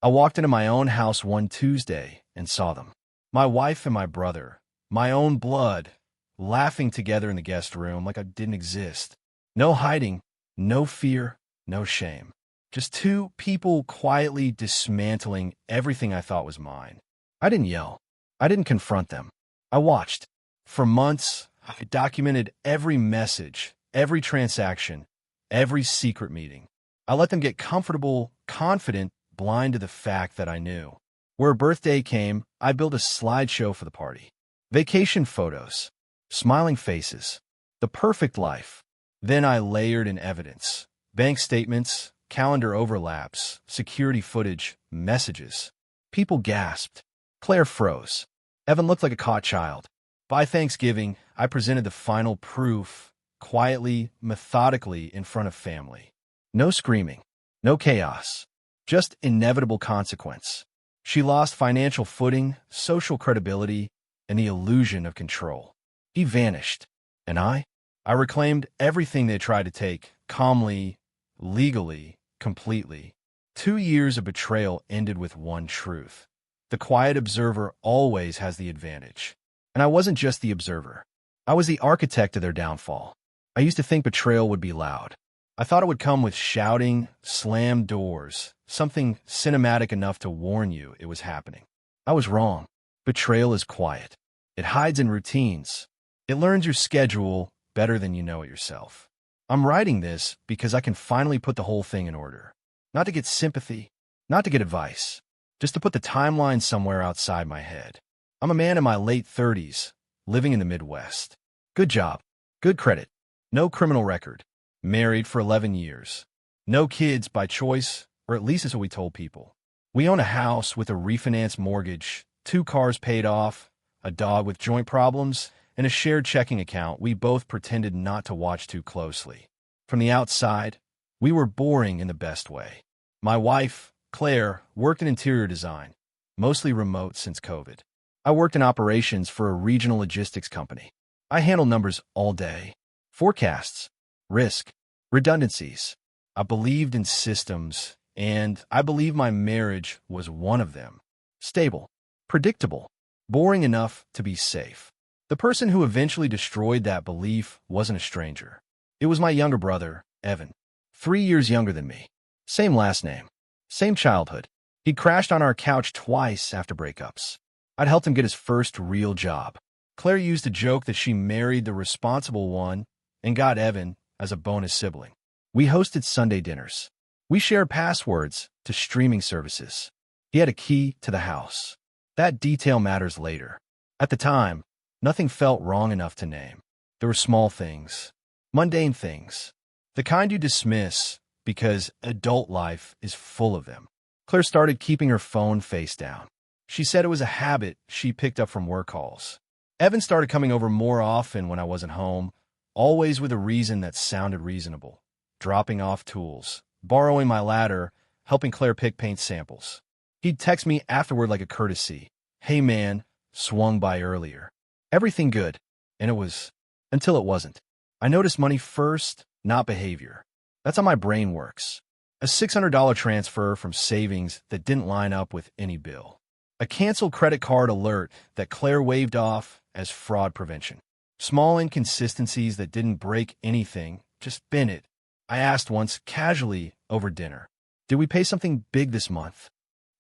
I walked into my own house one Tuesday and saw them. My wife and my brother, my own blood, laughing together in the guest room like I didn't exist. No hiding, no fear, no shame. Just two people quietly dismantling everything I thought was mine. I didn't yell. I didn't confront them. I watched. For months, I documented every message, every transaction, every secret meeting. I let them get comfortable, confident, blind to the fact that I knew. Where a birthday came, I built a slideshow for the party. Vacation photos, smiling faces, the perfect life. Then I layered in evidence, bank statements, calendar overlaps, security footage, messages. People gasped. Claire froze. Evan looked like a caught child. By Thanksgiving, I presented the final proof, quietly, methodically, in front of family. No screaming, no chaos, just inevitable consequence. She lost financial footing, social credibility, and the illusion of control. He vanished. And I reclaimed everything they tried to take, calmly, legally, completely. 2 years of betrayal ended with one truth. The quiet observer always has the advantage. And I wasn't just the observer. I was the architect of their downfall. I used to think betrayal would be loud. I thought it would come with shouting, slammed doors, something cinematic enough to warn you it was happening. I was wrong. Betrayal is quiet. It hides in routines. It learns your schedule better than you know it yourself. I'm writing this because I can finally put the whole thing in order. Not to get sympathy, not to get advice, just to put the timeline somewhere outside my head. I'm a man in my late 30s, living in the Midwest. Good job, good credit, no criminal record, married for 11 years. No kids by choice, or at least that's what we told people. We own a house with a refinanced mortgage, 2 cars paid off, a dog with joint problems, and a shared checking account we both pretended not to watch too closely. From the outside, we were boring in the best way. My wife, Claire, worked in interior design, mostly remote since COVID. I worked in operations for a regional logistics company. I handled numbers all day, forecasts, risk, redundancies. I believed in systems, and I believe my marriage was one of them. Stable, predictable, boring enough to be safe. The person who eventually destroyed that belief wasn't a stranger. It was my younger brother, Evan, 3 years younger than me. Same last name, same childhood. He'd crashed on our couch twice after breakups. I'd helped him get his first real job. Claire used to joke that she married the responsible one and got Evan as a bonus sibling. We hosted Sunday dinners. We shared passwords to streaming services. He had a key to the house. That detail matters later. At the time, nothing felt wrong enough to name. There were small things, mundane things, the kind you dismiss because adult life is full of them. Claire started keeping her phone face down. She said it was a habit she picked up from work calls. Evan started coming over more often when I wasn't home, always with a reason that sounded reasonable. Dropping off tools, borrowing my ladder, helping Claire pick paint samples. He'd text me afterward like a courtesy. Hey man, swung by earlier. Everything good. And it was, until it wasn't. I noticed money first, not behavior. That's how my brain works. A $600 transfer from savings that didn't line up with any bill. A canceled credit card alert that Claire waved off as fraud prevention. Small inconsistencies that didn't break anything, just bin it. I asked once, casually, over dinner, did we pay something big this month?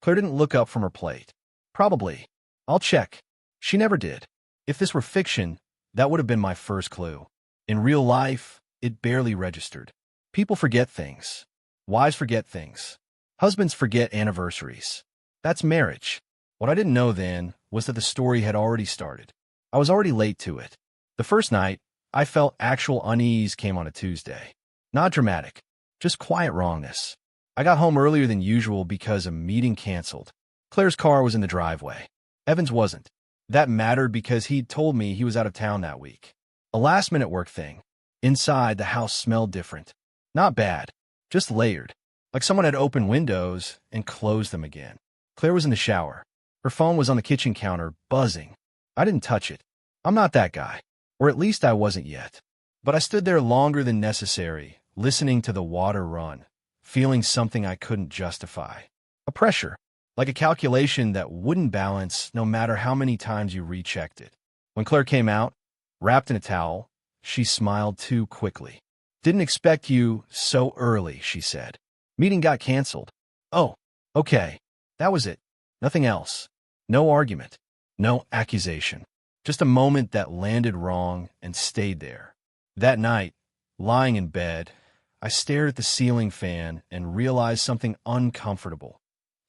Claire didn't look up from her plate. Probably. I'll check. She never did. If this were fiction, that would have been my first clue. In real life, it barely registered. People forget things. Wives forget things. Husbands forget anniversaries. That's marriage. What I didn't know then was that the story had already started. I was already late to it. The first night, I felt actual unease came on a Tuesday. Not dramatic, just quiet wrongness. I got home earlier than usual because a meeting canceled. Claire's car was in the driveway. Evan's wasn't. That mattered because he'd told me he was out of town that week. A last-minute work thing. Inside, the house smelled different. Not bad, just layered. Like someone had opened windows and closed them again. Claire was in the shower. Her phone was on the kitchen counter, buzzing. I didn't touch it. I'm not that guy. Or at least I wasn't yet. But I stood there longer than necessary, listening to the water run, feeling something I couldn't justify. A pressure. like a calculation that wouldn't balance no matter how many times you rechecked it. When Claire came out, wrapped in a towel, she smiled too quickly. "Didn't expect you so early," she said. "Meeting got canceled." "Oh, okay. That was it. Nothing else. No argument. No accusation. Just a moment that landed wrong and stayed there." That night, lying in bed, I stared at the ceiling fan and realized something uncomfortable.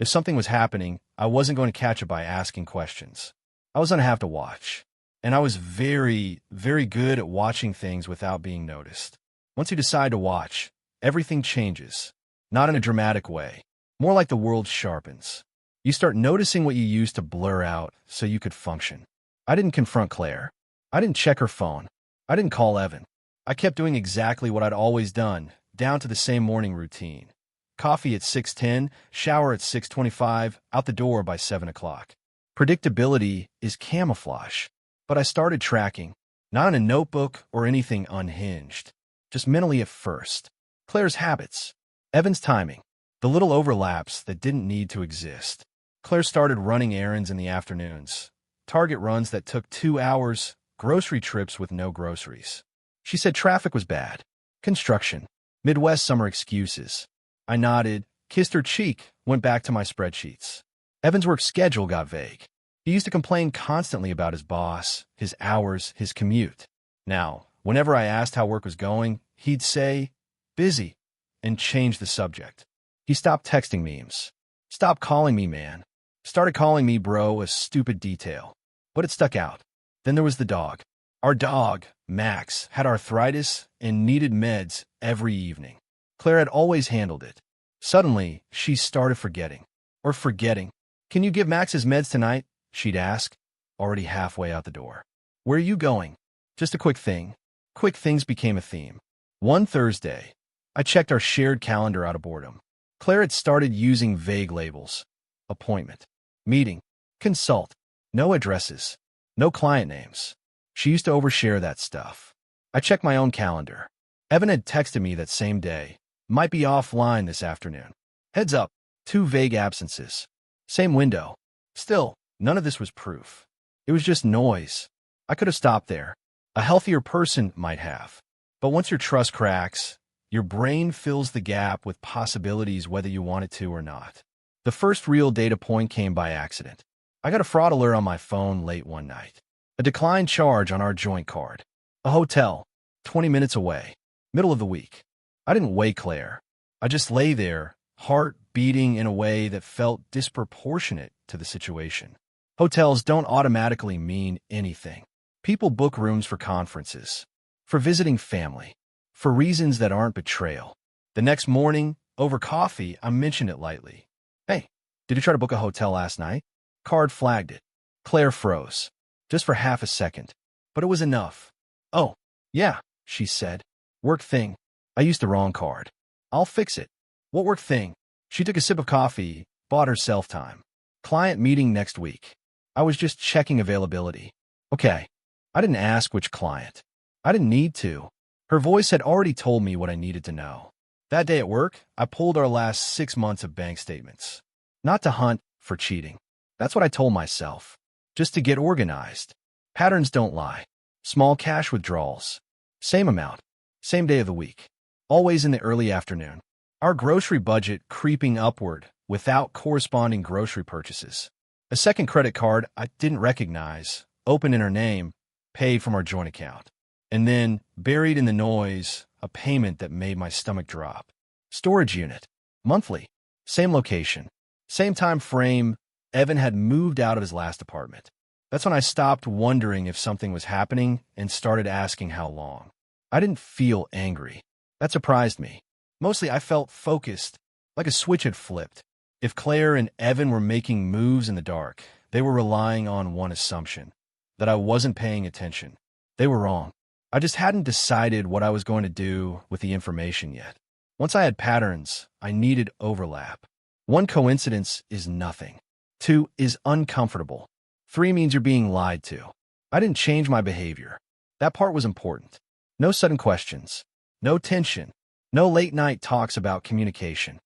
If something was happening, I wasn't going to catch it by asking questions. I was going to have to watch. And I was very, very good at watching things without being noticed. Once you decide to watch, everything changes. Not in a dramatic way. More like the world sharpens. You start noticing what you used to blur out so you could function. I didn't confront Claire. I didn't check her phone. I didn't call Evan. I kept doing exactly what I'd always done, down to the same morning routine. Coffee at 6:10, shower at 6:25, out the door by 7 o'clock. Predictability is camouflage. But I started tracking, not in a notebook or anything unhinged, just mentally at first. Claire's habits, Evan's timing, the little overlaps that didn't need to exist. Claire started running errands in the afternoons, Target runs that took 2 hours, grocery trips with no groceries. She said traffic was bad, construction, Midwest summer excuses. I nodded, kissed her cheek, went back to my spreadsheets. Evan's work schedule got vague. He used to complain constantly about his boss, his hours, his commute. Now, whenever I asked how work was going, he'd say, "Busy," and change the subject. He stopped texting memes. Stopped calling me man. Started calling me bro, a stupid detail. But it stuck out. Then there was the dog. Our dog, Max, had arthritis and needed meds every evening. Claire had always handled it. Suddenly, she started forgetting. Or forgetting. "Can you give Max his meds tonight?" she'd ask, already halfway out the door. "Where are you going?" "Just a quick thing." Quick things became a theme. One Thursday, I checked our shared calendar out of boredom. Claire had started using vague labels. Appointment. Meeting. Consult. No addresses. No client names. She used to overshare that stuff. I checked my own calendar. Evan had texted me that same day. "Might be offline this afternoon. Heads up." 2 vague absences. Same window. Still, none of this was proof. It was just noise. I could have stopped there. A healthier person might have. But once your trust cracks, your brain fills the gap with possibilities whether you want it to or not. The first real data point came by accident. I got a fraud alert on my phone late one night. A declined charge on our joint card. A hotel, 20 minutes away. Middle of the week. I didn't wake Claire. I just lay there, heart beating in a way that felt disproportionate to the situation. Hotels don't automatically mean anything. People book rooms for conferences, for visiting family, for reasons that aren't betrayal. The next morning, over coffee, I mentioned it lightly. "Hey, did you try to book a hotel last night?" Card flagged it. Claire froze, just for half a second. But it was enough. "Oh, yeah," she said. "Work thing. I used the wrong card. I'll fix it." "What work thing?" She took a sip of coffee, bought herself time. "Client meeting next week." I was just checking availability. "Okay." I didn't ask which client. I didn't need to. Her voice had already told me what I needed to know. That day at work, I pulled our last 6 months of bank statements. Not to hunt for cheating. That's what I told myself. Just to get organized. Patterns don't lie. Small cash withdrawals. Same amount. Same day of the week. Always in the early afternoon. Our grocery budget creeping upward without corresponding grocery purchases. A second credit card I didn't recognize, open in her name, paid from our joint account. And then, buried in the noise, a payment that made my stomach drop. Storage unit. Monthly. Same location. Same time frame. Evan had moved out of his last apartment. That's when I stopped wondering if something was happening and started asking how long. I didn't feel angry. That surprised me. Mostly I felt focused, like a switch had flipped. If Claire and Evan were making moves in the dark, they were relying on one assumption, that I wasn't paying attention. They were wrong. I just hadn't decided what I was going to do with the information yet. Once I had patterns, I needed overlap. 1 coincidence is nothing. 2 is uncomfortable. 3 means you're being lied to. I didn't change my behavior. That part was important. No sudden questions. No tension. No late-night talks about communication.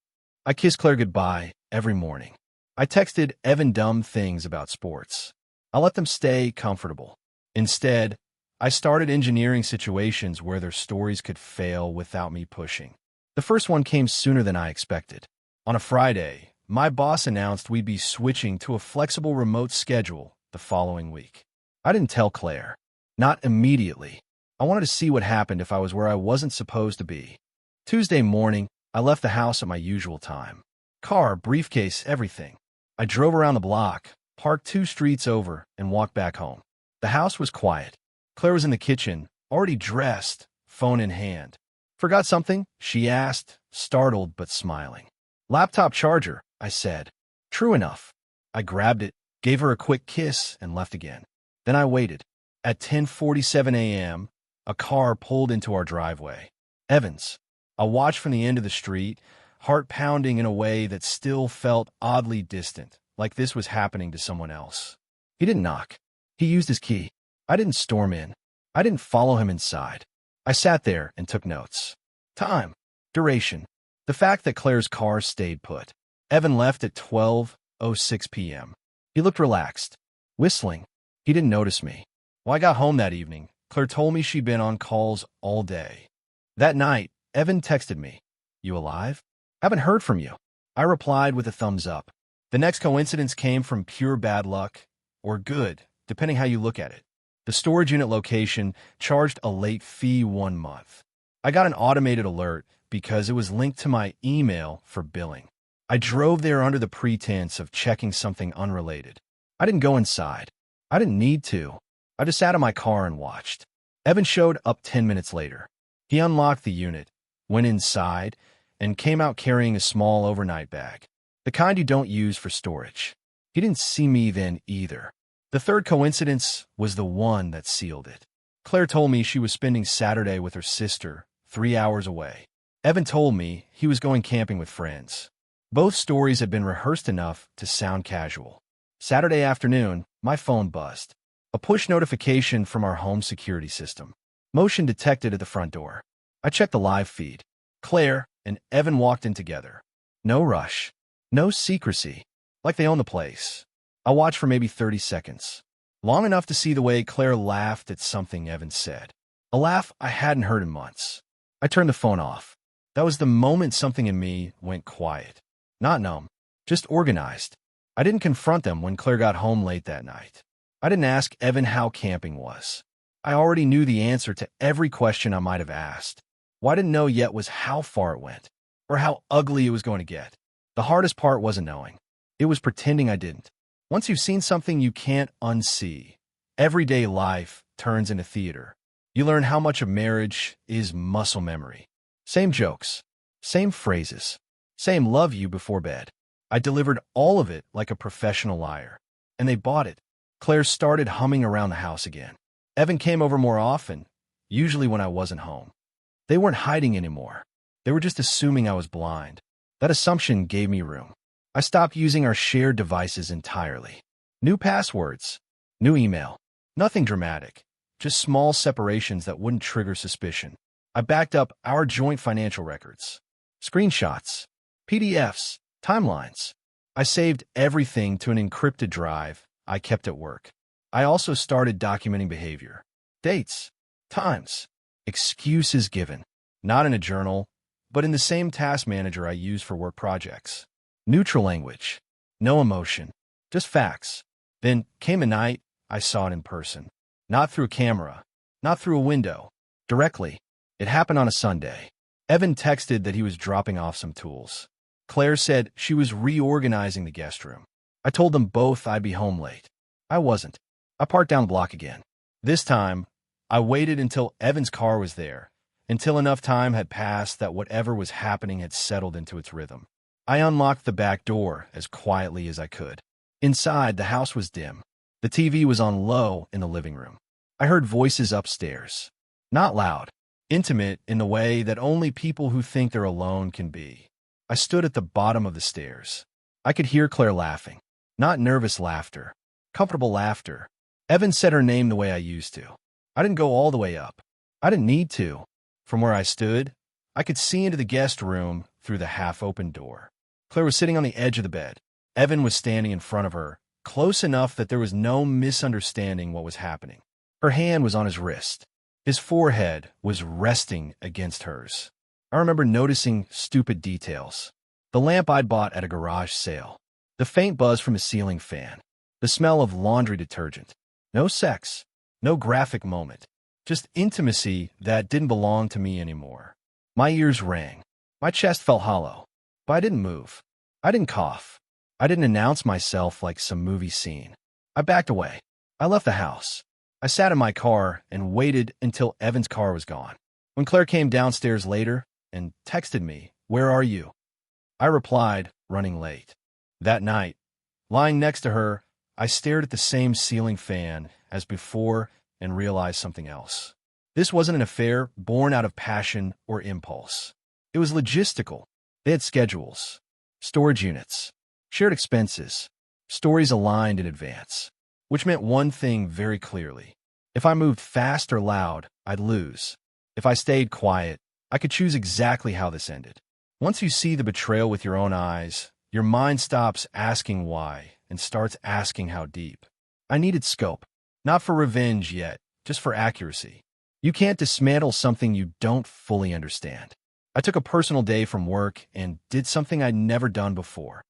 I kissed Claire goodbye every morning. I texted Evan dumb things about sports. I let them stay comfortable. Instead, I started engineering situations where their stories could fail without me pushing. The first one came sooner than I expected. On a Friday, my boss announced we'd be switching to a flexible remote schedule the following week. I didn't tell Claire. Not immediately. I wanted to see what happened if I was where I wasn't supposed to be. Tuesday morning, I left the house at my usual time. Car, briefcase, everything. I drove around the block, parked 2 streets over, and walked back home. The house was quiet. Claire was in the kitchen, already dressed, phone in hand. "Forgot something?" she asked, startled but smiling. "Laptop charger," I said. True enough. I grabbed it, gave her a quick kiss, and left again. Then I waited. At 10:47 a.m., a car pulled into our driveway. Evans. I watched from the end of the street, heart pounding in a way that still felt oddly distant, like this was happening to someone else. He didn't knock. He used his key. I didn't storm in. I didn't follow him inside. I sat there and took notes. Time. Duration. The fact that Claire's car stayed put. Evan left at 12:06 p.m. He looked relaxed. Whistling. He didn't notice me. When I got home that evening, Claire told me she'd been on calls all day. That night, Evan texted me. "You alive? Haven't heard from you." I replied with a thumbs up. The next coincidence came from pure bad luck, or good, depending how you look at it. The storage unit location charged a late fee 1 month. I got an automated alert because it was linked to my email for billing. I drove there under the pretense of checking something unrelated. I didn't go inside. I didn't need to. I just sat in my car and watched. Evan showed up 10 minutes later. He unlocked the unit, went inside, and came out carrying a small overnight bag, the kind you don't use for storage. He didn't see me then either. The third coincidence was the one that sealed it. Claire told me she was spending Saturday with her sister, 3 hours away. Evan told me he was going camping with friends. Both stories had been rehearsed enough to sound casual. Saturday afternoon, my phone buzzed. A push notification from our home security system. Motion detected at the front door. I checked the live feed. Claire and Evan walked in together. No rush. No secrecy. Like they own the place. I watched for maybe 30 seconds. Long enough to see the way Claire laughed at something Evan said. A laugh I hadn't heard in months. I turned the phone off. That was the moment something in me went quiet. Not numb. Just organized. I didn't confront them when Claire got home late that night. I didn't ask Evan how camping was. I already knew the answer to every question I might have asked. What I didn't know yet was how far it went, or how ugly it was going to get. The hardest part wasn't knowing. It was pretending I didn't. Once you've seen something you can't unsee, everyday life turns into theater. You learn how much of marriage is muscle memory. Same jokes, same phrases, same love you before bed. I delivered all of it like a professional liar. And they bought it. Claire started humming around the house again. Evan came over more often, usually when I wasn't home. They weren't hiding anymore. They were just assuming I was blind. That assumption gave me room. I stopped using our shared devices entirely. New passwords, new email. Nothing dramatic, just small separations that wouldn't trigger suspicion. I backed up our joint financial records, screenshots, PDFs, timelines. I saved everything to an encrypted drive I kept at work. I also started documenting behavior. Dates, times, excuses given. Not in a journal, but in the same task manager I use for work projects. Neutral language. No emotion. Just facts. Then came a night I saw it in person. Not through a camera. Not through a window. Directly. It happened on a Sunday. Evan texted that he was dropping off some tools. Claire said she was reorganizing the guest room. I told them both I'd be home late. I wasn't. I parked down the block again. This time, I waited until Evan's car was there, until enough time had passed that whatever was happening had settled into its rhythm. I unlocked the back door as quietly as I could. Inside, the house was dim. The TV was on low in the living room. I heard voices upstairs. Not loud. Intimate in the way that only people who think they're alone can be. I stood at the bottom of the stairs. I could hear Claire laughing. Not nervous laughter. Comfortable laughter. Evan said her name the way I used to. I didn't go all the way up. I didn't need to. From where I stood, I could see into the guest room through the half-open door. Claire was sitting on the edge of the bed. Evan was standing in front of her, close enough that there was no misunderstanding what was happening. Her hand was on his wrist. His forehead was resting against hers. I remember noticing stupid details. The lamp I'd bought at a garage sale. The faint buzz from his ceiling fan. The smell of laundry detergent. No sex. No graphic moment. Just intimacy that didn't belong to me anymore. My ears rang. My chest felt hollow. But I didn't move. I didn't cough. I didn't announce myself like some movie scene. I backed away. I left the house. I sat in my car and waited until Evan's car was gone. When Claire came downstairs later and texted me, "Where are you?" I replied, "Running late." That night, lying next to her, I stared at the same ceiling fan as before and realized something else. This wasn't an affair born out of passion or impulse. It was logistical. They had schedules, storage units, shared expenses, stories aligned in advance, which meant one thing very clearly. If I moved fast or loud, I'd lose. If I stayed quiet, I could choose exactly how this ended. Once you see the betrayal with your own eyes, your mind stops asking why and starts asking how deep. I needed scope, not for revenge yet, just for accuracy. You can't dismantle something you don't fully understand. I took a personal day from work and did something I'd never done before.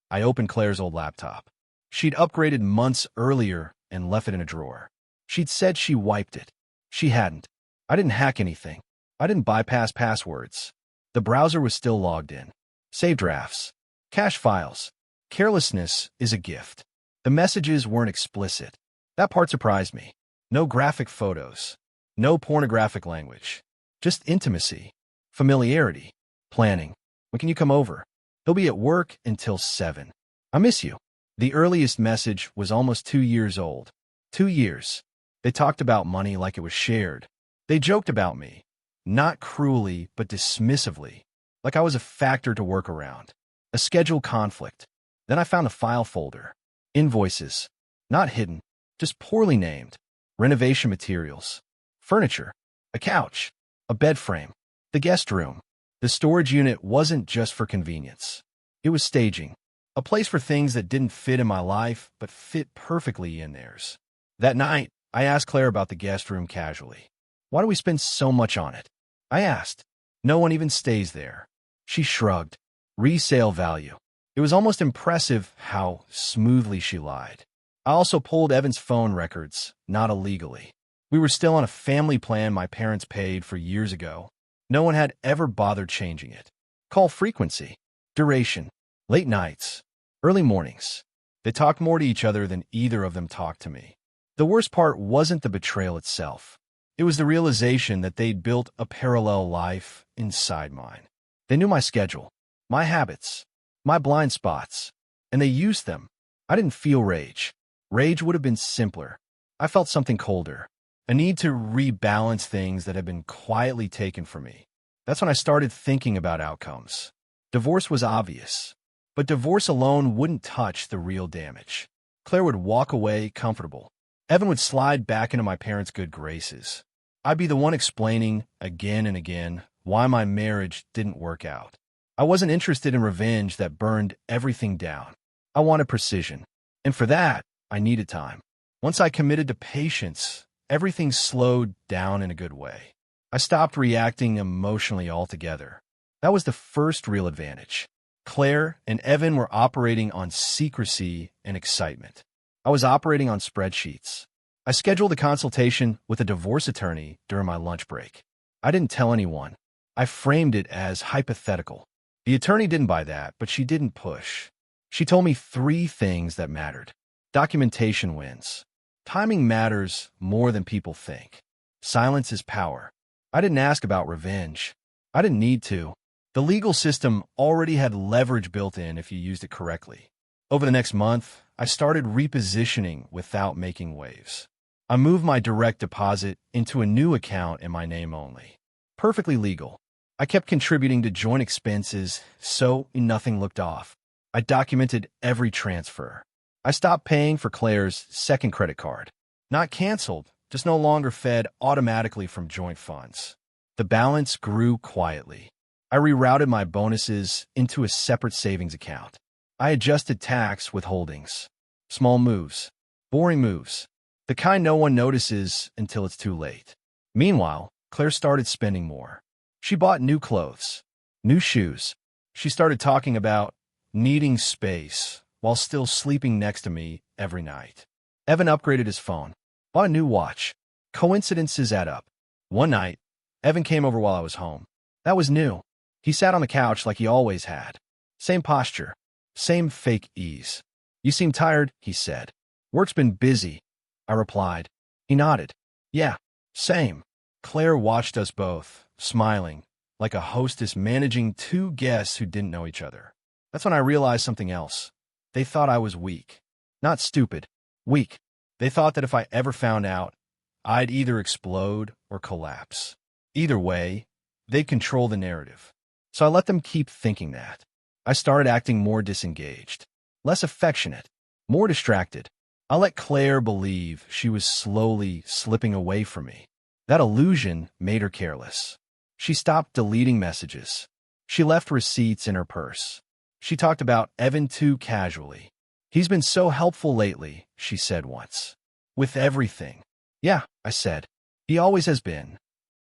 I opened Claire's old laptop. She'd upgraded months earlier and left it in a drawer. She'd said she wiped it. She hadn't. I didn't hack anything. I didn't bypass passwords. The browser was still logged in. Save drafts. Cache files. Carelessness is a gift. The messages weren't explicit. That part surprised me. No graphic photos. No pornographic language. Just intimacy. Familiarity. Planning. When can you come over? He'll be at work until 7. I miss you. The earliest message was almost 2 years old. 2 years. They talked about money like it was shared. They joked about me. Not cruelly, but dismissively. Like I was a factor to work around. A schedule conflict. Then I found a file folder. Invoices. Not hidden. Just poorly named. Renovation materials. Furniture. A couch. A bed frame. The guest room. The storage unit wasn't just for convenience. It was staging. A place for things that didn't fit in my life, but fit perfectly in theirs. That night, I asked Claire about the guest room casually. "Why do we spend so much on it?" I asked. "No one even stays there." She shrugged. Resale value. It was almost impressive how smoothly she lied. I also pulled Evan's phone records, not illegally. We were still on a family plan my parents paid for years ago. No one had ever bothered changing it. Call frequency. Duration. Late nights. Early mornings. They talked more to each other than either of them talked to me. The worst part wasn't the betrayal itself. It was the realization that they'd built a parallel life inside mine. They knew my schedule, my habits, my blind spots, and they used them. I didn't feel rage. Rage would have been simpler. I felt something colder. A need to rebalance things that had been quietly taken from me. That's when I started thinking about outcomes. Divorce was obvious, but divorce alone wouldn't touch the real damage. Claire would walk away comfortable. Evan would slide back into my parents' good graces. I'd be the one explaining again and again why my marriage didn't work out. I wasn't interested in revenge that burned everything down. I wanted precision, and for that, I needed time. Once I committed to patience, everything slowed down in a good way. I stopped reacting emotionally altogether. That was the first real advantage. Claire and Evan were operating on secrecy and excitement. I was operating on spreadsheets. I scheduled a consultation with a divorce attorney during my lunch break. I didn't tell anyone. I framed it as hypothetical. The attorney didn't buy that, but she didn't push. She told me 3 things that mattered. Documentation wins. Timing matters more than people think. Silence is power. I didn't ask about revenge. I didn't need to. The legal system already had leverage built in if you used it correctly. Over the next month, I started repositioning without making waves. I moved my direct deposit into a new account in my name only. Perfectly legal. I kept contributing to joint expenses, so nothing looked off. I documented every transfer. I stopped paying for Claire's second credit card. Not canceled, just no longer fed automatically from joint funds. The balance grew quietly. I rerouted my bonuses into a separate savings account. I adjusted tax withholdings. Small moves. Boring moves. The kind no one notices until it's too late. Meanwhile, Claire started spending more. She bought new clothes, new shoes. She started talking about needing space while still sleeping next to me every night. Evan upgraded his phone, bought a new watch. Coincidences add up. One night, Evan came over while I was home. That was new. He sat on the couch like he always had. Same posture, same fake ease. You seem tired, he said. Work's been busy, I replied. He nodded. Yeah, same. Claire watched us both, smiling, like a hostess managing two guests who didn't know each other. That's when I realized something else. They thought I was weak. Not stupid, weak. They thought that if I ever found out, I'd either explode or collapse. Either way, they'd control the narrative. So I let them keep thinking that. I started acting more disengaged, less affectionate, more distracted. I let Claire believe she was slowly slipping away from me. That illusion made her careless. She stopped deleting messages. She left receipts in her purse. She talked about Evan too casually. He's been so helpful lately, she said once. With everything. Yeah, I said. He always has been.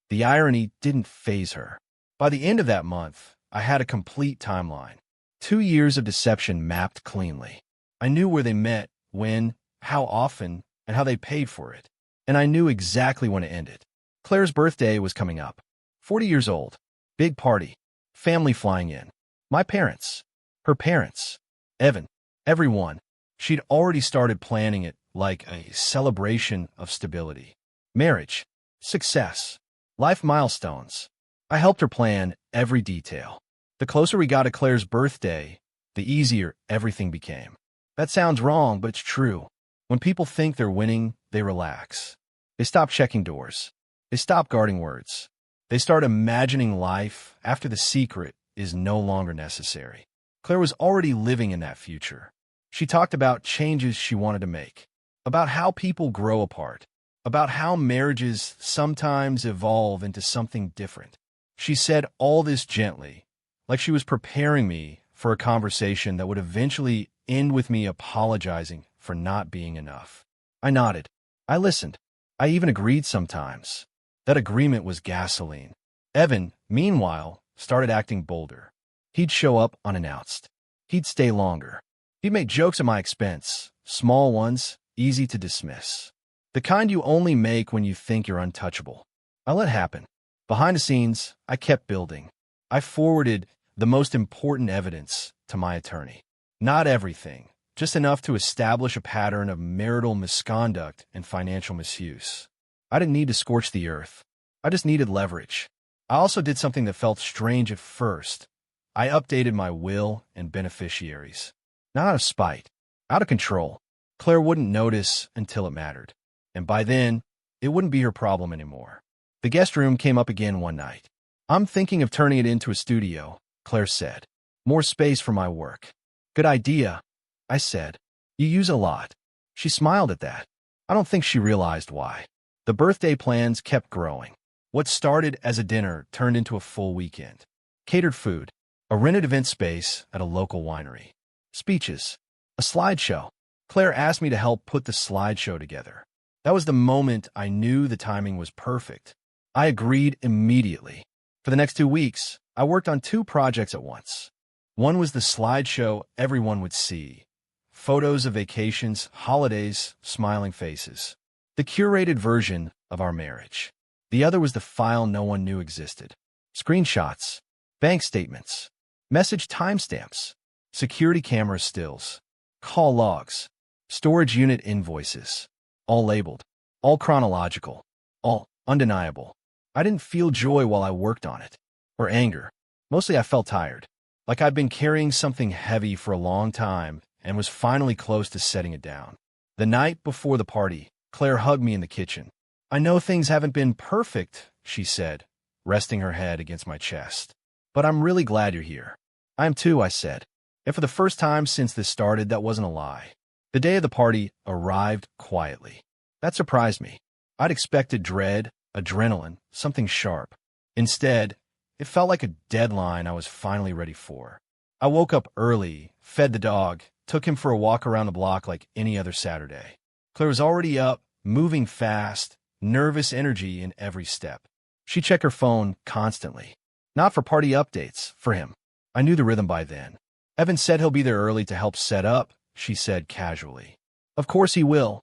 The irony didn't faze her. By the end of that month, I had a complete timeline. 2 years of deception mapped cleanly. I knew where they met, when, how often, and how they paid for it. And I knew exactly when it ended. Claire's birthday was coming up. 40 years old. Big party. Family flying in. My parents. Her parents. Evan. Everyone. She'd already started planning it like a celebration of stability. Marriage. Success. Life milestones. I helped her plan every detail. The closer we got to Claire's birthday, the easier everything became. That sounds wrong, but it's true. When people think they're winning, they relax. They stop checking doors. They stop guarding words. They start imagining life after the secret is no longer necessary. Claire was already living in that future. She talked about changes she wanted to make, about how people grow apart, about how marriages sometimes evolve into something different. She said all this gently, like she was preparing me for a conversation that would eventually end with me apologizing for not being enough. I nodded. I listened. I even agreed sometimes. That agreement was gasoline. Evan, meanwhile, started acting bolder. He'd show up unannounced. He'd stay longer. He'd make jokes at my expense, small ones, easy to dismiss. The kind you only make when you think you're untouchable. I let it happen. Behind the scenes, I kept building. I forwarded the most important evidence to my attorney. Not everything, just enough to establish a pattern of marital misconduct and financial misuse. I didn't need to scorch the earth. I just needed leverage. I also did something that felt strange at first. I updated my will and beneficiaries. Not out of spite, out of control. Claire wouldn't notice until it mattered. And by then, it wouldn't be her problem anymore. The guest room came up again one night. I'm thinking of turning it into a studio, Claire said. More space for my work. Good idea, I said. You use a lot. She smiled at that. I don't think she realized why. The birthday plans kept growing. What started as a dinner turned into a full weekend. Catered food, a rented event space at a local winery. Speeches, a slideshow. Claire asked me to help put the slideshow together. That was the moment I knew the timing was perfect. I agreed immediately. For the next 2 weeks, I worked on 2 projects at once. One was the slideshow everyone would see. Photos of vacations, holidays, smiling faces. The curated version of our marriage. The other was the file no one knew existed. Screenshots, bank statements, message timestamps, security camera stills, call logs, storage unit invoices. All labeled, all chronological, all undeniable. I didn't feel joy while I worked on it, or anger. Mostly I felt tired, like I'd been carrying something heavy for a long time and was finally close to setting it down. The night before the party, Claire hugged me in the kitchen. I know things haven't been perfect, she said, resting her head against my chest. But I'm really glad you're here. I am too, I said. And for the first time since this started, that wasn't a lie. The day of the party arrived quietly. That surprised me. I'd expected dread, adrenaline, something sharp. Instead, it felt like a deadline I was finally ready for. I woke up early, fed the dog, took him for a walk around the block like any other Saturday. Claire was already up, moving fast, nervous energy in every step. She checked her phone constantly. Not for party updates, for him. I knew the rhythm by then. Evan said he'll be there early to help set up, she said casually. Of course he will,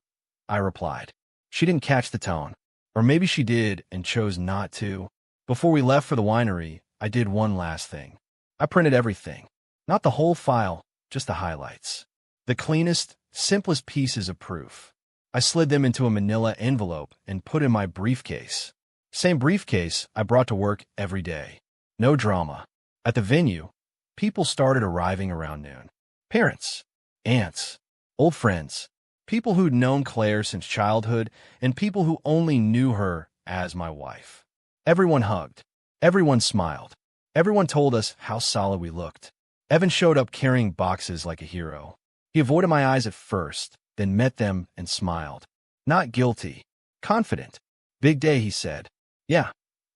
I replied. She didn't catch the tone. Or maybe she did and chose not to. Before we left for the winery, I did one last thing. I printed everything. Not the whole file, just the highlights. The cleanest, simplest pieces of proof. I slid them into a manila envelope and put in my briefcase. Same briefcase I brought to work every day. No drama. At the venue, people started arriving around noon. Parents, aunts, old friends, people who'd known Claire since childhood, and people who only knew her as my wife. Everyone hugged. Everyone smiled. Everyone told us how solid we looked. Evan showed up carrying boxes like a hero. He avoided my eyes at first, then met them and smiled. Not guilty. Confident. Big day, he said. Yeah,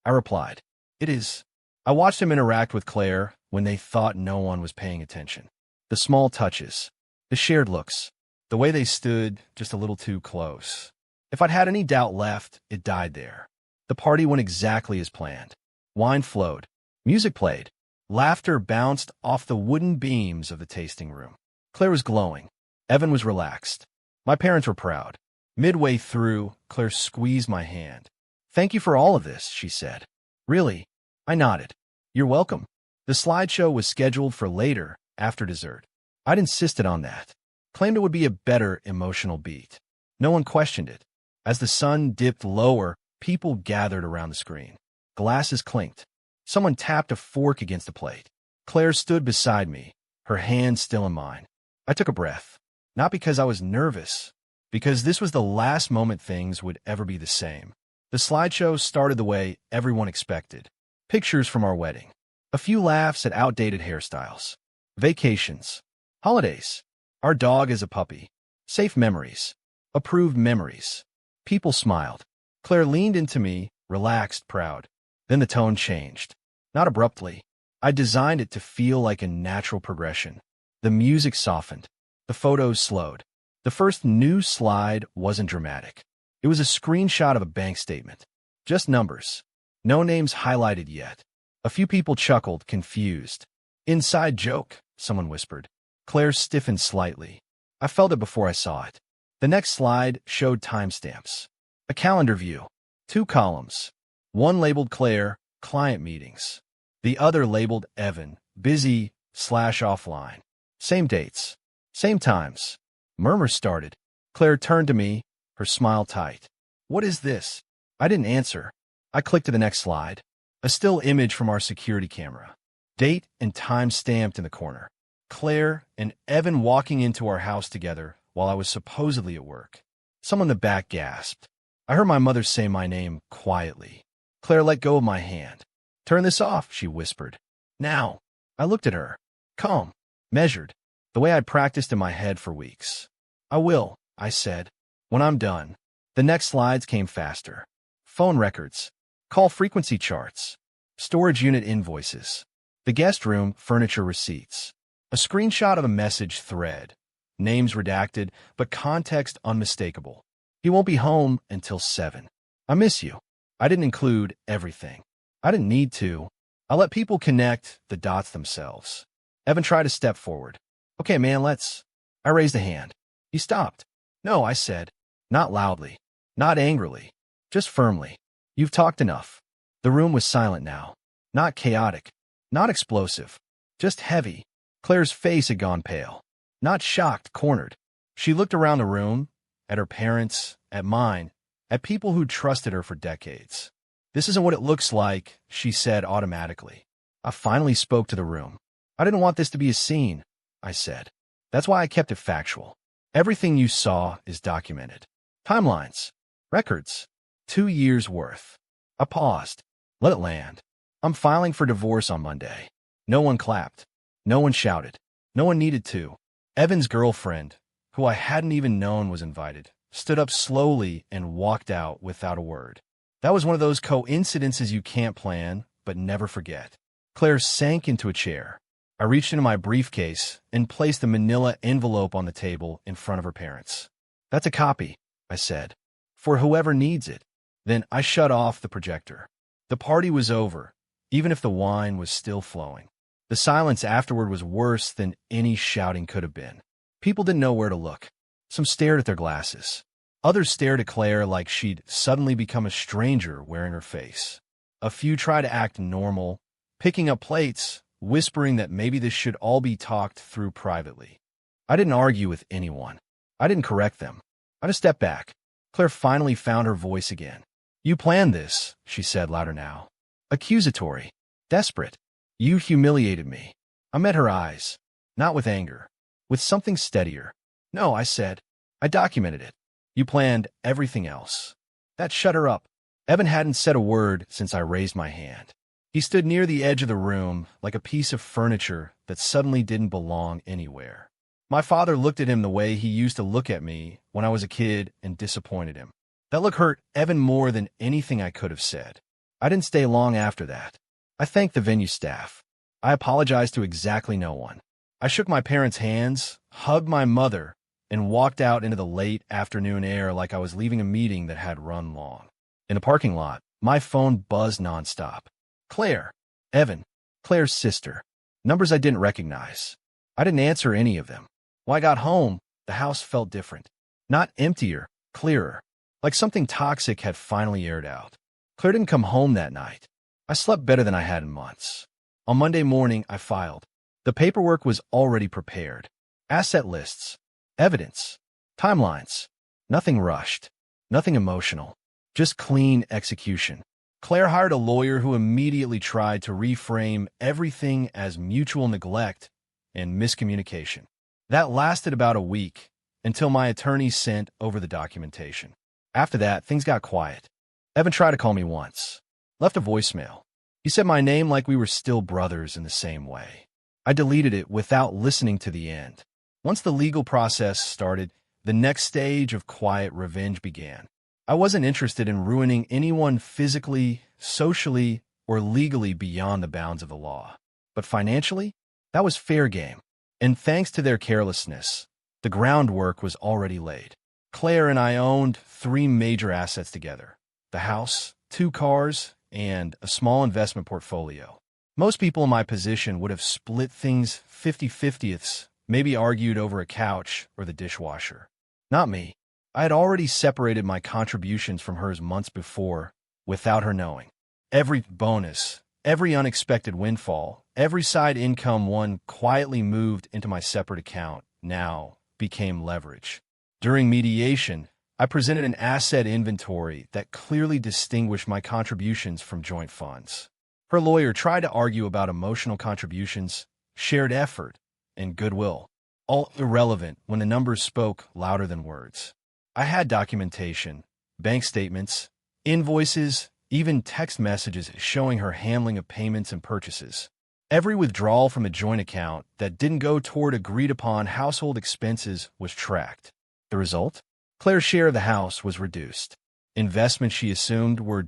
I replied. It is. I watched him interact with Claire when they thought no one was paying attention. The small touches. The shared looks. The way they stood just a little too close. If I'd had any doubt left, it died there. The party went exactly as planned. Wine flowed. Music played. Laughter bounced off the wooden beams of the tasting room. Claire was glowing. Evan was relaxed. My parents were proud. Midway through, Claire squeezed my hand. Thank you for all of this, she said. Really? I nodded. You're welcome. The slideshow was scheduled for later, after dessert. I'd insisted on that. Claimed it would be a better emotional beat. No one questioned it. As the sun dipped lower, people gathered around the screen. Glasses clinked. Someone tapped a fork against a plate. Claire stood beside me, her hand still in mine. I took a breath. Not because I was nervous, because this was the last moment things would ever be the same. The slideshow started the way everyone expected. Pictures from our wedding. A few laughs at outdated hairstyles. Vacations. Holidays. Our dog as a puppy. Safe memories. Approved memories. People smiled. Claire leaned into me, relaxed, proud. Then the tone changed. Not abruptly. I designed it to feel like a natural progression. The music softened. The photos slowed. The first new slide wasn't dramatic. It was a screenshot of a bank statement. Just numbers. No names highlighted yet. A few people chuckled, confused. Inside joke, someone whispered. Claire stiffened slightly. I felt it before I saw it. The next slide showed timestamps. A calendar view. 2 columns. One labeled Claire, client meetings. The other labeled Evan, busy/offline. Same dates. Same times. Murmurs started. Claire turned to me, her smile tight. What is this? I didn't answer. I clicked to the next slide. A still image from our security camera. Date and time stamped in the corner. Claire and Evan walking into our house together while I was supposedly at work. Someone in the back gasped. I heard my mother say my name quietly. Claire let go of my hand. Turn this off, she whispered. Now. I looked at her. Calm. Measured. The way I'd practiced in my head for weeks. I will, I said. When I'm done. The next slides came faster. Phone records. Call frequency charts. Storage unit invoices. The guest room furniture receipts. A screenshot of a message thread. Names redacted, but context unmistakable. He won't be home until 7. I miss you. I didn't include everything. I didn't need to. I let people connect the dots themselves. Evan tried to step forward. Okay, man, let's... I raised a hand. He stopped. No, I said. Not loudly. Not angrily. Just firmly. You've talked enough. The room was silent now. Not chaotic. Not explosive. Just heavy. Claire's face had gone pale. Not shocked, cornered. She looked around the room, at her parents, at mine, at people who trusted her for decades. This isn't what it looks like, she said automatically. I finally spoke to the room. I didn't want this to be a scene, I said. That's why I kept it factual. Everything you saw is documented. Timelines. Records. 2 years' worth. I paused. Let it land. I'm filing for divorce on Monday. No one clapped. No one shouted. No one needed to. Evan's girlfriend, who I hadn't even known was invited, stood up slowly and walked out without a word. That was one of those coincidences you can't plan, but never forget. Claire sank into a chair. I reached into my briefcase and placed a manila envelope on the table in front of her parents. "That's a copy," I said, "for whoever needs it." Then I shut off the projector. The party was over, even if the wine was still flowing. The silence afterward was worse than any shouting could have been. People didn't know where to look. Some stared at their glasses. Others stared at Claire like she'd suddenly become a stranger wearing her face. A few tried to act normal, picking up plates, whispering that maybe this should all be talked through privately. I didn't argue with anyone. I didn't correct them. I just stepped back. Claire finally found her voice again. "You planned this," she said louder now. Accusatory. Desperate. "You humiliated me." I met her eyes. Not with anger. With something steadier. "No," I said. "I documented it. You planned everything else." That shut her up. Evan hadn't said a word since I raised my hand. He stood near the edge of the room, like a piece of furniture that suddenly didn't belong anywhere. My father looked at him the way he used to look at me when I was a kid and disappointed him. That look hurt Evan more than anything I could have said. I didn't stay long after that. I thanked the venue staff. I apologized to exactly no one. I shook my parents' hands, hugged my mother, and walked out into the late afternoon air like I was leaving a meeting that had run long. In the parking lot, my phone buzzed nonstop. Claire. Evan. Claire's sister. Numbers I didn't recognize. I didn't answer any of them. When I got home, the house felt different. Not emptier, clearer. Like something toxic had finally aired out. Claire didn't come home that night. I slept better than I had in months. On Monday morning, I filed. The paperwork was already prepared. Asset lists. Evidence. Timelines. Nothing rushed. Nothing emotional. Just clean execution. Claire hired a lawyer who immediately tried to reframe everything as mutual neglect and miscommunication. That lasted about a week, until my attorney sent over the documentation. After that, things got quiet. Evan tried to call me once. Left a voicemail. He said my name like we were still brothers in the same way. I deleted it without listening to the end. Once the legal process started, the next stage of quiet revenge began. I wasn't interested in ruining anyone physically, socially, or legally beyond the bounds of the law. But financially, that was fair game. And thanks to their carelessness, the groundwork was already laid. Claire and I owned 3 major assets together: the house, 2 cars, and a small investment portfolio. Most people in my position would have split things 50-50ths, maybe argued over a couch or the dishwasher. Not me. I had already separated my contributions from hers months before, without her knowing. Every bonus, every unexpected windfall, every side income one quietly moved into my separate account now became leverage. During mediation, I presented an asset inventory that clearly distinguished my contributions from joint funds. Her lawyer tried to argue about emotional contributions, shared effort, and goodwill, all irrelevant when the numbers spoke louder than words. I had documentation, bank statements, invoices, even text messages showing her handling of payments and purchases. Every withdrawal from a joint account that didn't go toward agreed-upon household expenses was tracked. The result? Claire's share of the house was reduced. Investments she assumed were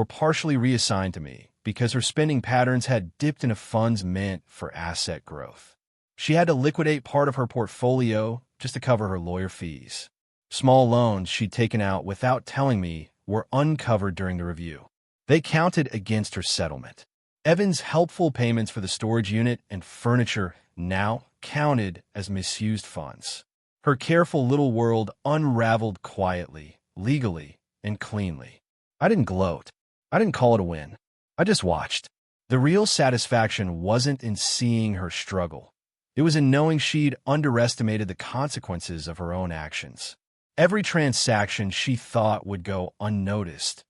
partially reassigned to me because her spending patterns had dipped into funds meant for asset growth. She had to liquidate part of her portfolio just to cover her lawyer fees. Small loans she'd taken out without telling me were uncovered during the review. They counted against her settlement. Evan's helpful payments for the storage unit and furniture now counted as misused funds. Her careful little world unraveled quietly, legally, and cleanly. I didn't gloat. I didn't call it a win. I just watched. The real satisfaction wasn't in seeing her struggle. It was in knowing she'd underestimated the consequences of her own actions. Every transaction she thought would go unnoticed,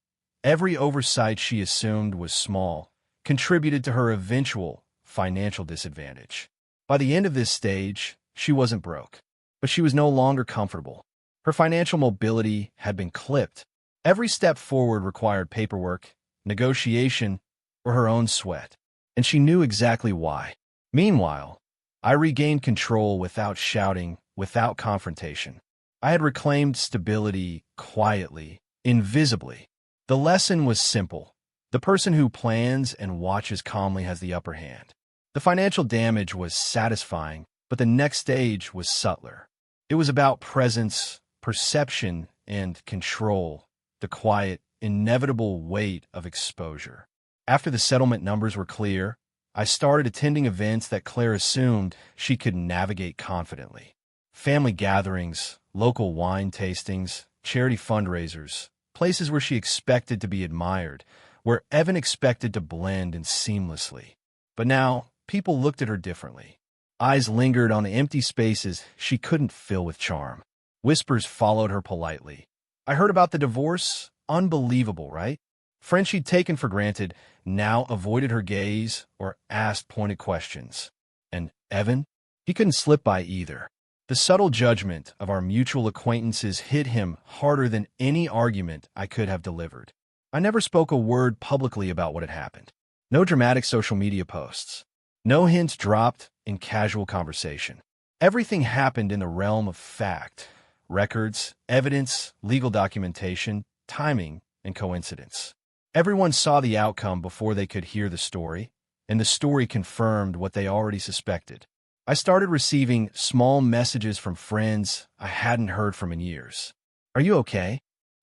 every oversight she assumed was small, contributed to her eventual financial disadvantage. By the end of this stage, she wasn't broke, but she was no longer comfortable. Her financial mobility had been clipped. Every step forward required paperwork, negotiation, or her own sweat, and she knew exactly why. Meanwhile, I regained control without shouting, without confrontation. I had reclaimed stability quietly, invisibly. The lesson was simple. The person who plans and watches calmly has the upper hand. The financial damage was satisfying, but the next stage was subtler. It was about presence, perception, and control, the quiet, inevitable weight of exposure. After the settlement numbers were clear, I started attending events that Claire assumed she could navigate confidently. Family gatherings, local wine tastings, charity fundraisers, places where she expected to be admired, where Evan expected to blend in seamlessly. But now, people looked at her differently. Eyes lingered on the empty spaces she couldn't fill with charm. Whispers followed her politely. I heard about the divorce. Unbelievable, right? Friends she'd taken for granted now avoided her gaze or asked pointed questions. And Evan? He couldn't slip by either. The subtle judgment of our mutual acquaintances hit him harder than any argument I could have delivered. I never spoke a word publicly about what had happened. No dramatic social media posts. No hints dropped in casual conversation. Everything happened in the realm of fact, records, evidence, legal documentation, timing, and coincidence. Everyone saw the outcome before they could hear the story, and the story confirmed what they already suspected. I started receiving small messages from friends I hadn't heard from in years. Are you okay?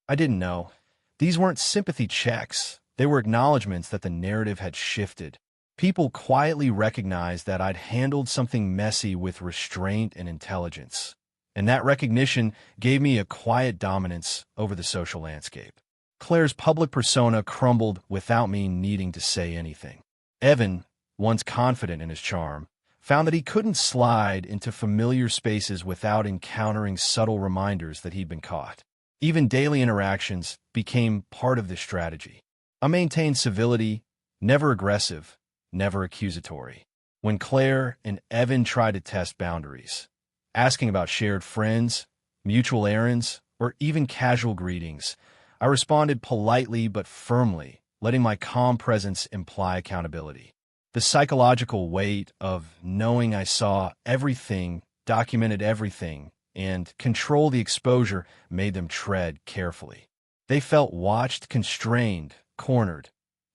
I didn't know. These weren't sympathy checks. They were acknowledgments that the narrative had shifted. People quietly recognized that I'd handled something messy with restraint and intelligence, and that recognition gave me a quiet dominance over the social landscape. Claire's public persona crumbled without me needing to say anything. Evan, once confident in his charm, found that he couldn't slide into familiar spaces without encountering subtle reminders that he'd been caught. Even daily interactions became part of this strategy. I maintained civility, never aggressive, never accusatory. When Claire and Evan tried to test boundaries, asking about shared friends, mutual errands, or even casual greetings, I responded politely but firmly, letting my calm presence imply accountability. The psychological weight of knowing I saw everything, documented everything, and control the exposure made them tread carefully. They felt watched, constrained, cornered,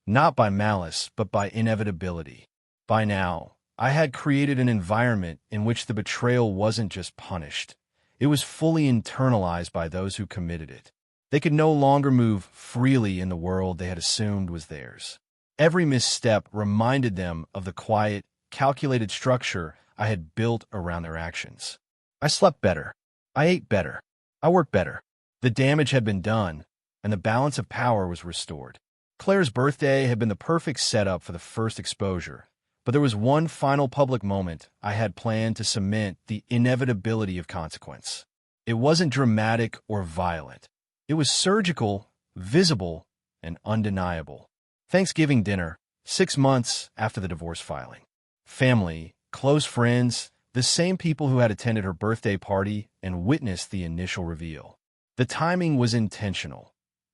not by malice, but by inevitability. By now, I had created an environment in which the betrayal wasn't just punished. It was fully internalized by those who committed it. They could no longer move freely in the world they had assumed was theirs. Every misstep reminded them of the quiet, calculated structure I had built around their actions. I slept better. I ate better. I worked better. The damage had been done, and the balance of power was restored. Claire's birthday had been the perfect setup for the first exposure, but there was one final public moment I had planned to cement the inevitability of consequence. It wasn't dramatic or violent. It was surgical, visible, and undeniable. Thanksgiving dinner, 6 months after the divorce filing. Family, close friends, the same people who had attended her birthday party and witnessed the initial reveal. The timing was intentional.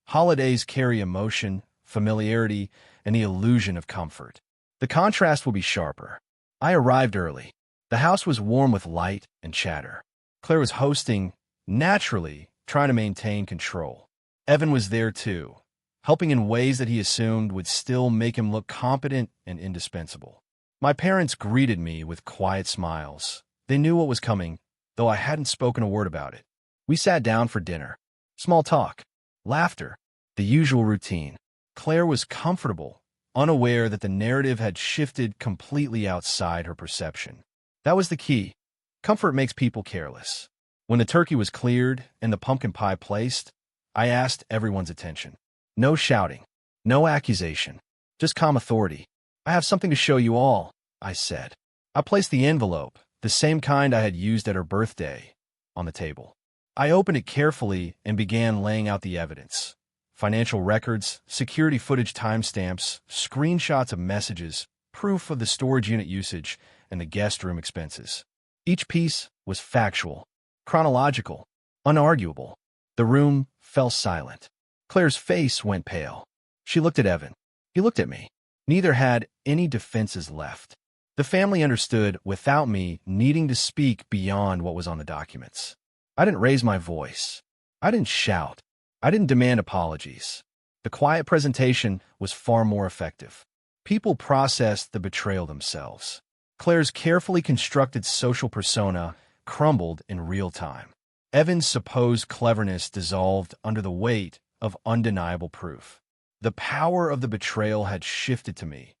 Holidays carry emotion, familiarity, and the illusion of comfort. The contrast will be sharper. I arrived early. The house was warm with light and chatter. Claire was hosting, naturally, trying to maintain control. Evan was there too, helping in ways that he assumed would still make him look competent and indispensable. My parents greeted me with quiet smiles. They knew what was coming, though I hadn't spoken a word about it. We sat down for dinner. Small talk, laughter, the usual routine. Claire was comfortable, unaware that the narrative had shifted completely outside her perception. That was the key. Comfort makes people careless. When the turkey was cleared and the pumpkin pie placed, I asked everyone's attention. No shouting, no accusation, just calm authority. I have something to show you all, I said. I placed the envelope, the same kind I had used at her birthday, on the table. I opened it carefully and began laying out the evidence. Financial records, security footage timestamps, screenshots of messages, proof of the storage unit usage, and the guest room expenses. Each piece was factual, chronological, unarguable. The room fell silent. Claire's face went pale. She looked at Evan. He looked at me. Neither had any defenses left. The family understood without me needing to speak beyond what was on the documents. I didn't raise my voice. I didn't shout. I didn't demand apologies. The quiet presentation was far more effective. People processed the betrayal themselves. Claire's carefully constructed social persona crumbled in real time. Evan's supposed cleverness dissolved under the weight of undeniable proof. The power of the betrayal had shifted to me,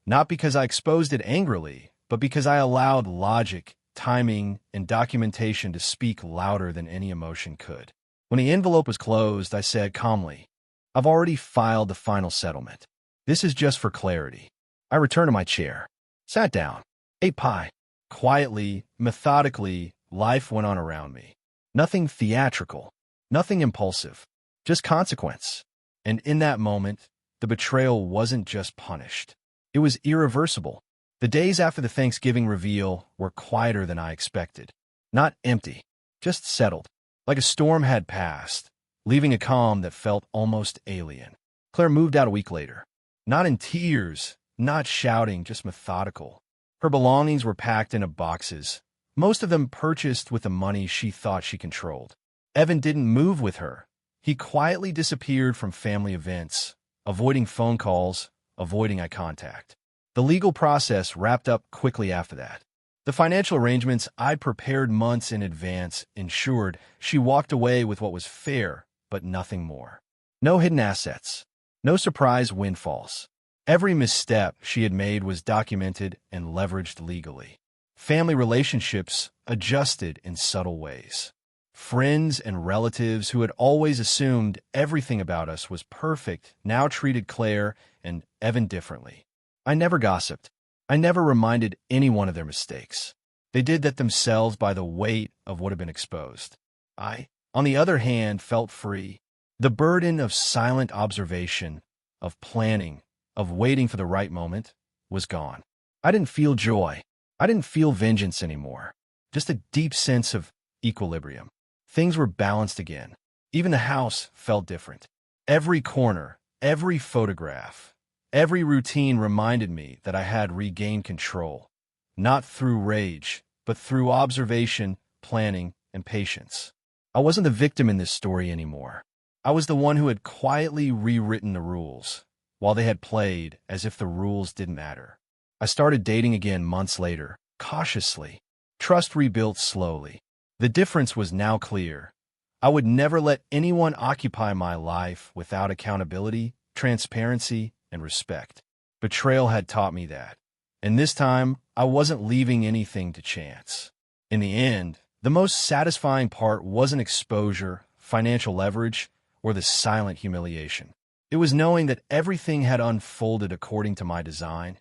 not because I exposed it angrily, but because I allowed logic, timing, and documentation to speak louder than any emotion could. When the envelope was closed, I said calmly, "I've already filed the final settlement. This is just for clarity." I returned to my chair, sat down, ate pie. Quietly, methodically, life went on around me. Nothing theatrical, nothing impulsive, just consequence. And in that moment, the betrayal wasn't just punished. It was irreversible. The days after the Thanksgiving reveal were quieter than I expected. Not empty, just settled. Like a storm had passed, leaving a calm that felt almost alien. Claire moved out a week later. Not in tears, not shouting, just methodical. Her belongings were packed into boxes, most of them purchased with the money she thought she controlled. Evan didn't move with her. He quietly disappeared from family events, avoiding phone calls, avoiding eye contact. The legal process wrapped up quickly after that. The financial arrangements I'd prepared months in advance ensured she walked away with what was fair, but nothing more. No hidden assets, no surprise windfalls. Every misstep she had made was documented and leveraged legally. Family relationships adjusted in subtle ways. Friends and relatives who had always assumed everything about us was perfect now treated Claire and Evan differently. I never gossiped. I never reminded anyone of their mistakes. They did that themselves by the weight of what had been exposed. I, on the other hand, felt free. The burden of silent observation, of planning, of waiting for the right moment, was gone. I didn't feel joy. I didn't feel vengeance anymore. Just a deep sense of equilibrium. Things were balanced again. Even the house felt different. Every corner, every photograph, every routine reminded me that I had regained control, not through rage, but through observation, planning, and patience. I wasn't the victim in this story anymore. I was the one who had quietly rewritten the rules, while they had played as if the rules didn't matter. I started dating again months later, cautiously. Trust rebuilt slowly. The difference was now clear. I would never let anyone occupy my life without accountability, transparency, and respect. Betrayal had taught me that. And this time, I wasn't leaving anything to chance. In the end, the most satisfying part wasn't exposure, financial leverage, or the silent humiliation. It was knowing that everything had unfolded according to my design,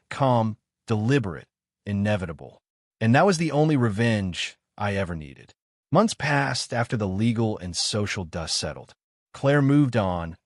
calm, deliberate, inevitable. And that was the only revenge I ever needed. Months passed after the legal and social dust settled. Claire moved on,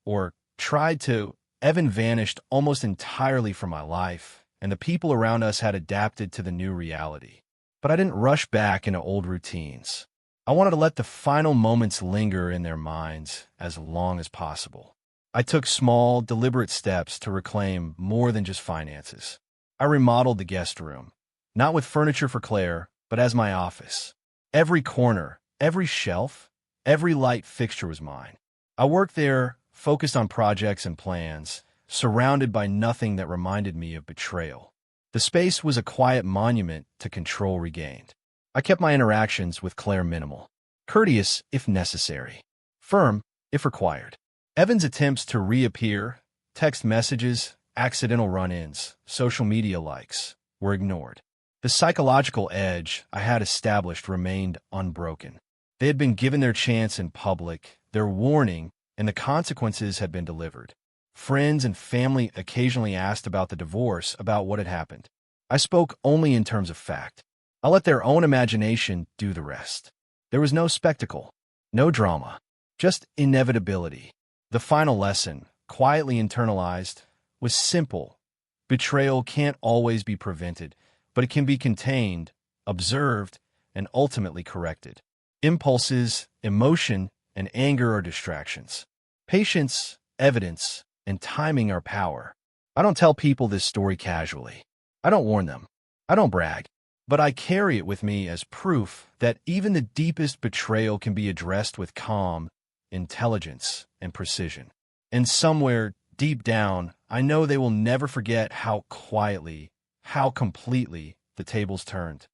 or tried to. Evan vanished almost entirely from my life, and the people around us had adapted to the new reality. But I didn't rush back into old routines. I wanted to let the final moments linger in their minds as long as possible. I took small, deliberate steps to reclaim more than just finances. I remodeled the guest room, not with furniture for Claire, but as my office. Every corner, every shelf, every light fixture was mine. I worked there, focused on projects and plans, surrounded by nothing that reminded me of betrayal. The space was a quiet monument to control regained. I kept my interactions with Claire minimal, courteous if necessary, firm if required. Evan's attempts to reappear, text messages, accidental run-ins, social media likes, were ignored. The psychological edge I had established remained unbroken. They had been given their chance in public, their warning, and the consequences had been delivered. Friends and family occasionally asked about the divorce, about what had happened. I spoke only in terms of fact. I let their own imagination do the rest. There was no spectacle, no drama, just inevitability. The final lesson, quietly internalized, was simple. Betrayal can't always be prevented, but it can be contained, observed, and ultimately corrected. Impulses, emotion, and anger are distractions. Patience, evidence, and timing are power. I don't tell people this story casually. I don't warn them. I don't brag. But I carry it with me as proof that even the deepest betrayal can be addressed with calm, intelligence, and precision. And somewhere, deep down, I know they will never forget how quietly, how completely the tables turned.